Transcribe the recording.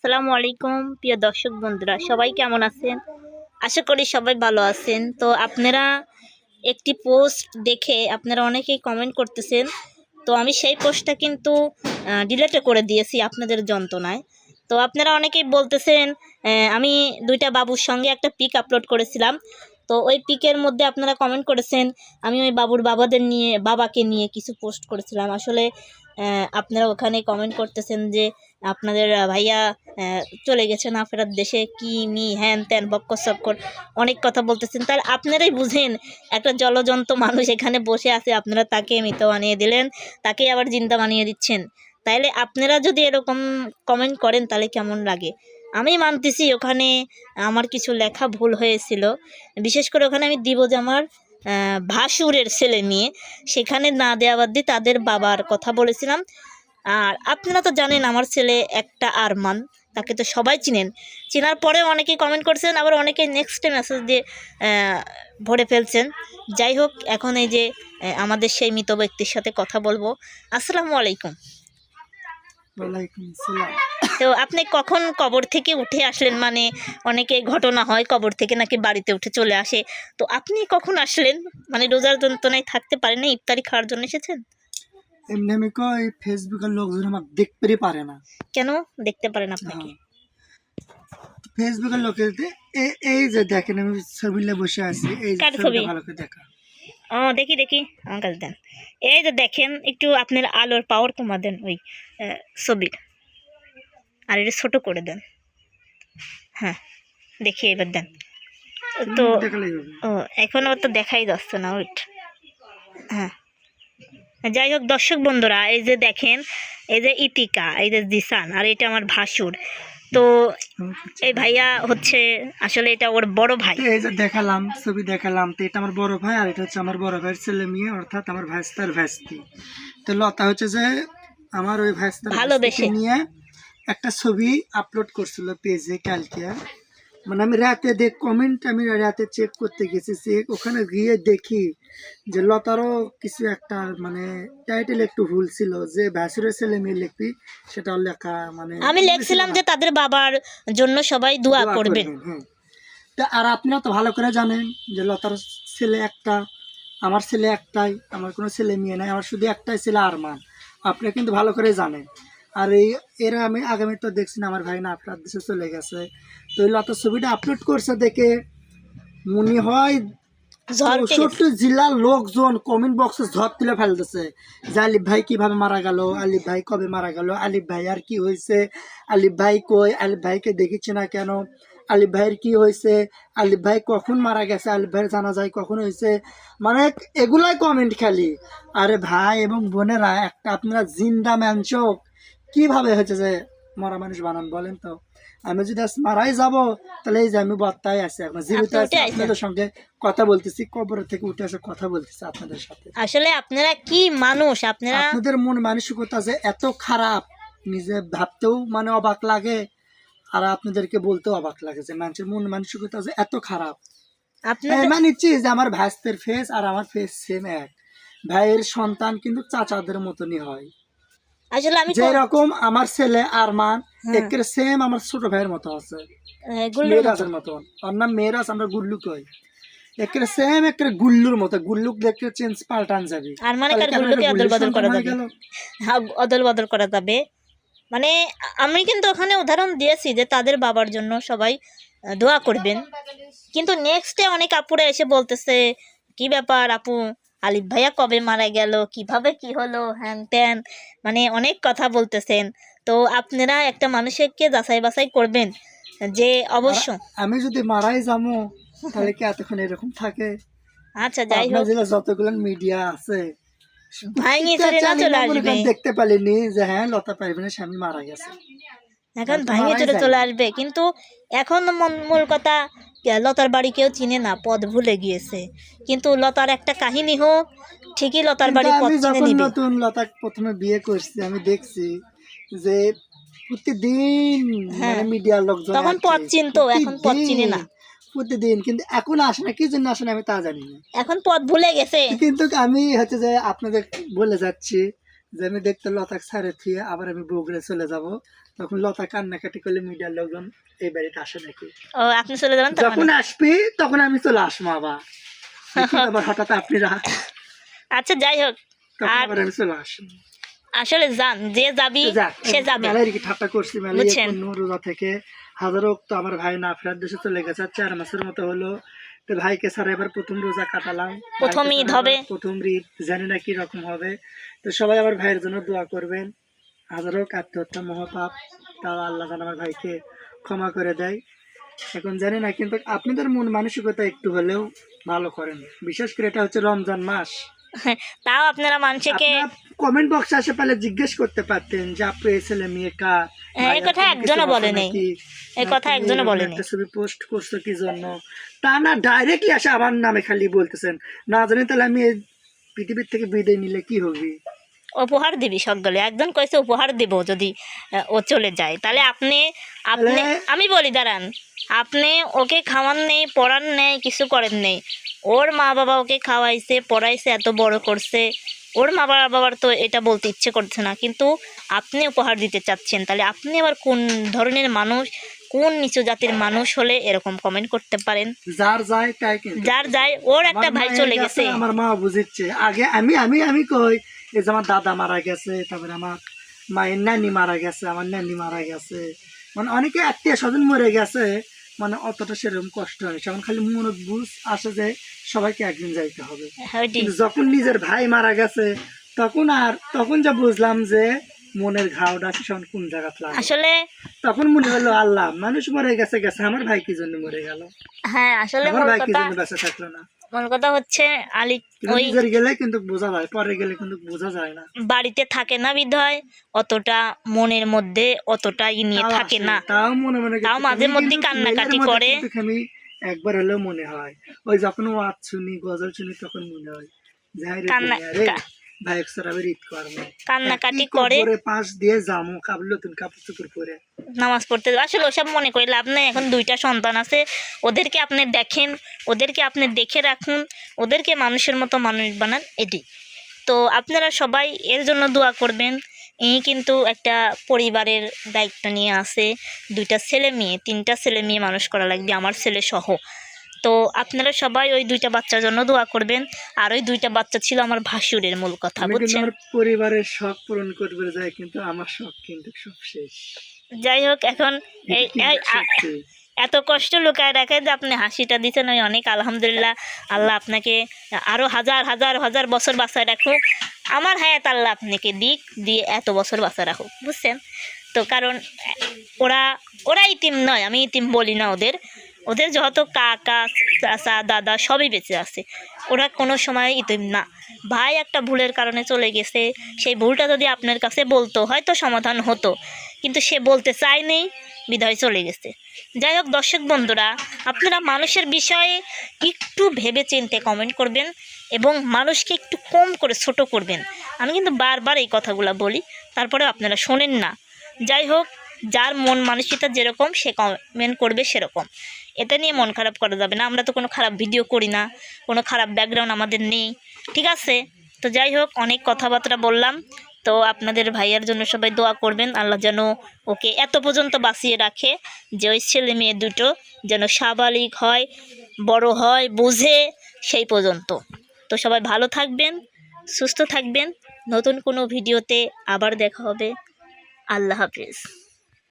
আসসালামু আলাইকুম প্রিয় দর্শক বন্ধুরা, সবাই কেমন আছেন? আশা করি সবাই ভালো আছেন। তো আপনারা একটি পোস্ট দেখে আপনারা অনেকেই কমেন্ট করতেছেন। তো আমি সেই পোস্টটা কিন্তু ডিলিট করে দিয়েছি আপনাদের যন্ত্রণায়। তো আপনারা অনেকেই বলতেছেন, আমি দুইটা বাবুর সঙ্গে একটা পিক আপলোড করেছিলাম। তো ওই পিকের মধ্যে আপনারা কমেন্ট করেছেন আমি ওই বাবাকে নিয়ে কিছু পোস্ট করেছিলাম। আসলে আপনারা ওখানে কমেন্ট করতেছেন যে আপনাদের ভাইয়া চলে গেছে না ফেরার দেশে, কি মি হ্যান ত্যান বক্কর সক্কর অনেক কথা বলতেছেন। তাহলে আপনারাই বুঝেন, একটা জলজন্ত মানুষ এখানে বসে আছে, আপনারা তাকে মৃত বানিয়ে দিলেন, তাকে আবার জিন্দা বানিয়ে দিচ্ছেন। তাইলে আপনারা যদি এরকম কমেন্ট করেন তাহলে কেমন লাগে? আমি মানতেছি ওখানে আমার কিছু লেখা ভুল হয়েছিল। বিশেষ করে ওখানে আমি দিব যে আমার ভাসুরের ছেলে মেয়ে, সেখানে না দেওয়া বাদ দিয়ে তাদের বাবার কথা বলেছিলাম। আর আপনারা তো জানেন আমার ছেলে একটা আরমান, তাকে তো সবাই চিনেন। চেনার পরে অনেকে কমেন্ট করছেন, আবার অনেকে নেক্সটে মেসেজ দিয়ে ভরে ফেলছেন। যাই হোক, এখন এই যে আমাদের সেই মৃত ব্যক্তির সাথে কথা বলবো। আসসালামু আলাইকুম। ওয়ালাইকুম আসসালাম। তো আপনি কখন কবর থেকে উঠে আসলেন? মানে অনেকে ঘটনা হয় কবর থেকে নাকি বাড়িতে উঠে চলে আসে, তো আপনি কখন আসলেন? মানে রোজার যন্ত্রণায় থাকতে পারেন না, ইফতারি খাওয়ার জন্য এসেছেন? এমনি আমি কই ফেসবুকের লোকজন আমাকে দেখতেই পারে না। কেন দেখতে পারেন আপনাকে? ফেসবুকের লোকের এই যে দেখেন আমি ছবিলে বসে আছি, এই যে কার ছবি? ছবিটা ভালো করে দেখা। ও দেখি দেখি, আমার কাছে দেন। এই যে দেখেন, একটু আপনার আলোর পাওয়ার কমা দেন ওই ছবির, আর এটা ছোট করে দেন। হ্যাঁ, দেখি এবার দেন। তো দেখালেই হবে। ও এখন আবার তো দেখাই যাচ্ছে না, ওইট। হ্যাঁ, যাই হোক দর্শক বন্ধুরা, এই যে দেখেন, এই যে ইতিকা, এই যে জিসান, আর এটা আমার ভাসুর। তো এই ভাইয়া হচ্ছে, আসলে এটা ওর বড় ভাই। এই যে দেখালাম, ছবি দেখালাম, তো এটা আমার বড় ভাই, আর এটা হচ্ছে আমার বড় ভাইয়ের ছেলে মেয়ে, অর্থাৎ আমার ভাইস্তার ভাইস্তি। তো লতা হচ্ছে যে আমার ওই ভাইস্তার ভাইস্তিকে নিয়ে একটা ছবি আপলোড করছিল পেজে কালকে। মানে আমি রাতে আমি রাতে চেক করতে গেছি, ওখানে গিয়ে দেখি যে লতারও কিছু একটা মানে টাইটেল একটু ভুল ছিল, যে ভাসুরের ছেলে মেয়ে লিখবি সেটা লেখা মানে আমি লিখছিলাম যে তাদের বাবার জন্য সবাই দোয়া করবেন। হ্যাঁ, তা আর আপনারা তো ভালো করে জানেন যে লতার ছেলে একটা, আমার ছেলে একটাই, আমার কোনো ছেলে মেয়ে নাই, আমার শুধু একটাই ছেলে আরমান। আপনারা কিন্তু ভালো করে জানেন। আর এরা আমি আগামী তো দেখছি না আমার ভাই না আপনার দেশে চলে গেছে, তো এই লতার ছবিটা আপলোড করছে দেখে মনে হয় 64 জেলার লোকজন কমেন্ট বক্সে ঝড় তুলে ফেলতেছে যে আলিফ ভাই কিভাবে মারা গেল, আলিফ ভাই কবে মারা গেল, আলিফ ভাই আর কি হয়েছে, আলিফ ভাই কই, আলিফ ভাইকে দেখিচ্ছে না কেন, আলিফ ভাইয়ের কি হয়েছে, আলিফ ভাই কখন মারা গেছে, আলিফ ভাইয়ের জানা যায় কখন হয়েছে, মানে এগুলাই কমেন্ট খালি। আরে ভাই এবং বোনেরা, একটা আপনারা জিন্দা ম্যানচোক কিভাবে হয়েছে যে মরা মানুষ বানান বলেন তো? আমি যদি আজ মারাই যাব, তাহলে এই যে আমি বত্তায় আছি, এখন জীবিত আছি, আপনাদের সঙ্গে কথা বলতেছি, কবর থেকে উঠে এসে কথা বলতেছি আপনাদের সাথে। আসলে আপনারা কি মানুষ, আপনাদের মন মানসিকতা যে এত খারাপ, নিজে ভাবতেও মানে অবাক লাগে, আর আপনাদেরকে বলতেও অবাক লাগে যে মানুষের মন মানসিকতা যে এত খারাপ। মানিচ্ছি যে আমার ভাইস্তের ফেস আর আমার ফেস সেম এক, ভাইয়ের সন্তান কিন্তু চাচাদের মতনই হয়। আসলে আমি যেরকম আমার ছেলে আরমান একের সেম আমার ছোট ভাইয়ের মতো আছে, মেয়েরাজের মতন। ওর নাম মেয়েরাজ, আমরা গুল্লু কই। একের সেম একের গুল্লুর মতো, গুল্লুক দেখে চেঞ্জ পাল্টান যাবে, আর মানে কার গুল্লুকে অদল বদল করা যাবে, অদল বদল করা যাবে। মানে আমি কিন্তু ওখানে উদাহরণ দিয়েছি যে তাদের বাবার জন্য সবাই দোয়া করবেন, কিন্তু নেক্সটে অনেক আপুরা এসে বলতেছে কি ব্যাপার আপু, আলিফ ভাইয়া কবে মারা গেল, কিভাবে কি হলো, হ্যান ত্যান, মানে অনেক কথা বলতেছেন। তো আপনারা একটা মানুষকে যাচাই বাছাই করবেন যে অবশ্য আমি যদি মারাই যাবো তাহলে কি এতক্ষণ এরকম থাকে? আচ্ছা যাই হোক, যতগুলো মিডিয়া আছে চলে আসবে, দেখতে পারিনি যে হ্যাঁ লতা পারভিনের স্বামী মারা গেছে, এখন ভাঙে চলে আসবে। কিন্তু এখন মূল কথা, লতার বাড়ি কেউ চিনে না, পথ ভুলে গিয়েছে। কিন্তু লতার একটা কাহিনী হোক, ঠিকই লতার বাড়ি পথ চিনে নিবে। নতুন লতা প্রথমে বিয়ে করছি, আমি দেখছি যে প্রতিদিন মিডিয়ার লোকজন তখন পথ চিনতো, এখন পথ চিনে না প্রতিদিন। কিন্তু এখন আসে না, কি জন্য আসে না আমি তা জানি না, এখন পথ ভুলে গেছে। কিন্তু আমি হচ্ছে যে আপনাদের বলে যাচ্ছি যে আমি দেখতে লতা ছাড়ে থুয়ে আবার আমি বগুড়া চলে যাব, তখন লতা কান্নাকাটি করলে মিডিয়ার লোকজন এই বাড়িতে আসে নাকি? ও আপনি চলে যাবেন তার যখন মানে? আসবি তখন আমি চলে আসবো আবার। কি আবার হঠাৎ আপনারা, আচ্ছা যাই হোক, তখন আর আবার আমি চলে আসবো। আসলে যান, যে যাবি সে যাবে, মেলায় কি ঠাট্টা করছি, মেলায় বুঝছেন? রোজা থেকে হাজারো তো আমার ভাই না ফেরার দেশে চলে গেছে, 4 মাসের মতো হলো। তো ভাইকে ছাড়া এবার প্রথম রোজা কাটালাম, প্রথম ঈদ হবে, প্রথম ঈদ, জানি না কি রকম হবে। তো সবাই আমার ভাইয়ের জন্য দোয়া করবেন। হাজারো আত্মহত্যা মহাপাপ, তাও আল্লাহ যেন আমার ভাইকে ক্ষমা করে দেয়। এখন জানি না, কিন্তু আপনাদের মন মানসিকতা একটু হলেও ভালো করেন, বিশেষ করে এটা হচ্ছে রমজান মাস। তাও আপনারা মানুষকে কমেন্ট বক্সে আসে পেলে জিজ্ঞেস করতে পারতেন যে আপু এই ছেলে মেয়ে কার, এই কথা একজনও বলে নেই, এই কথা একজনও বলে নেই। একটা ছবি পোস্ট করছো কি জন্য, তা না ডাইরেক্টলি আসে আমার নামে খালি বলতেছেন। না জানি তাহলে আমি এই পৃথিবীর থেকে বিদায় নিলে কি হবে? উপহার দিবি সকলে, একজন কইছে উপহার দিব যদি ও চলে যায়, তাহলে আপনি আপনি আমি বলি দাঁড়ান, আপনি ওকে খাওয়ান নেই, পড়ান নেই, কিছু করেন নেই। ওর মা বাবা ওকে খাওয়াইছে, পড়াইছে, এত বড় করছে, ওর মা বাবার তো এটা বলতে ইচ্ছে করছে না, কিন্তু আপনি উপহার দিতে চাচ্ছেন। তাহলে আপনি আবার কোন ধরনের মানুষ, কোন নিচু জাতির মানুষ হলে এরকম কমেন্ট করতে পারেন? যার যায় তাই, কিন্তু যার যায়, ওর একটা ভাই চলে গেছে, আমার মা বুঝিচ্ছে আগে। আমি আমি আমি কই এই যে আমার দাদা মারা গেছে, তারপরে আমার মায়ের নানি মারা গেছে, আমার নানি মারা গেছে, মানে অনেকে আত্মীয় স্বজন মরে গেছে, মানে অতটা সেরকম কষ্ট হয়, সেমন খালি মনে বুঝ আসে যে সবাইকে একদিন যাইতে হবে। কিন্তু যখন নিজের ভাই মারা গেছে তখন যা বুঝলাম যে মনের ঘাওটা আছে সেমন কোন জায়গাতে লাগে। আসলে তখন মনে হলো আল্লাহ, মানুষ মরে গেছে গেছে, আমার ভাই কি জন্য মরে গেল? হ্যাঁ, আসলে আমার ভাই কি জন্য বেঁচে থাকলো না? মূল কথা হচ্ছে আলী ওই নিজের গেলে কিন্তু বোঝা যায়, পরে গেলে কিন্তু বোঝা যায় না। বাড়িতে থাকে না বিধায় অতটা মনের মধ্যে অতটা নিয়ে থাকে না, তাও মনে মনে তাও মাঝে মধ্যে কান্নাকাটি করে। আমি একবার হলেও মনে হয়, ওই যখন ওয়াজ শুনি, গজল শুনি, তখন মনে হয় ভাই একসাথে ঈদ করবো, কান্নাকাটি করে পাশ দিয়ে যাবো নতুন কাপড় চোপড় পরে নামাজ পড়তে। আসলে ওসব মনে করে লাভ নেই, এখন 2টা সন্তান আছে, ওদেরকে আপনি দেখেন, ওদেরকে আপনি দেখে রাখুন, ওদেরকে মানুষের মতো মানুষ বানান, এটি। তো আপনারা সবাই এর জন্য দোয়া করবেন। এই কিন্তু একটা পরিবারের দায়িত্ব নিয়ে আসে, 2টা ছেলে মেয়ে, 3টা ছেলে মেয়ে মানুষ করা লাগবে, আমার ছেলে সহ। তো আপনারা সবাই ওই 2টা বাচ্চার জন্য দোয়া করবেন। আর ওই 2টা বাচ্চা ছিল আমার ভাসুরের মূল কথা, বুঝছেন? পরিবারের শখ পূরণ করবে যায়, কিন্তু আমার শখ কিন্তু সব শেষ। যাই হোক, এখন এই এত কষ্ট লুকায় রাখে যে আপনি হাসিটা দিচ্ছেন, ওই অনেক আলহামদুলিল্লাহ। আল্লাহ আপনাকে আরও হাজার হাজার হাজার বছর বাঁচায় রাখুক, আমার হায়াত আল্লাহ আপনাকে দিয়ে এত বছর বাঁচায় রাখুক, বুঝছেন তো? কারণ ওরা ইতিম নয়, আমি ইতিম বলি না ওদের যত কাকা চাচা দাদা সবই বেঁচে আছে, ওরা কোনো সময় ইতিম না। ভাই একটা ভুলের কারণে চলে গেছে, সেই ভুলটা যদি আপনার কাছে বলতো হয়তো সমাধান হতো, কিন্তু সে বলতে চায়নি বিধায় চলে গেছে। যাই হোক দর্শক বন্ধুরা, আপনারা মানুষের বিষয়ে একটু ভেবে চিন্তে কমেন্ট করবেন এবং মানুষকে একটু কম করে ছোট করবেন। আমি কিন্তু বারবার এই কথাগুলো বলি, তারপরেও আপনারা শোনেন না। যাই হোক, যার মন মানসিকতা যেরকম সে কমেন্ট করবে সেরকম, এটা নিয়ে মন খারাপ করা যাবে না। আমরা তো কোনো খারাপ ভিডিও করি না, কোনো খারাপ ব্যাকগ্রাউন্ড আমাদের নেই, ঠিক আছে? তো যাই হোক, অনেক কথাবার্তা বললাম। তো আপনাদের ভাইয়ার জন্য সবাই দোয়া করবেন, আল্লাহ যেন ওকে এত পর্যন্ত বাঁচিয়ে রাখে, যে ওই ছেলে মেয়ে দুটো যেন সাবালিক হয়, বড় হয়, বুঝে সেই পর্যন্ত। তো সবাই ভালো থাকবেন, সুস্থ থাকবেন। নতুন কোনো ভিডিওতে আবার দেখা হবে। আল্লাহ হাফিজ।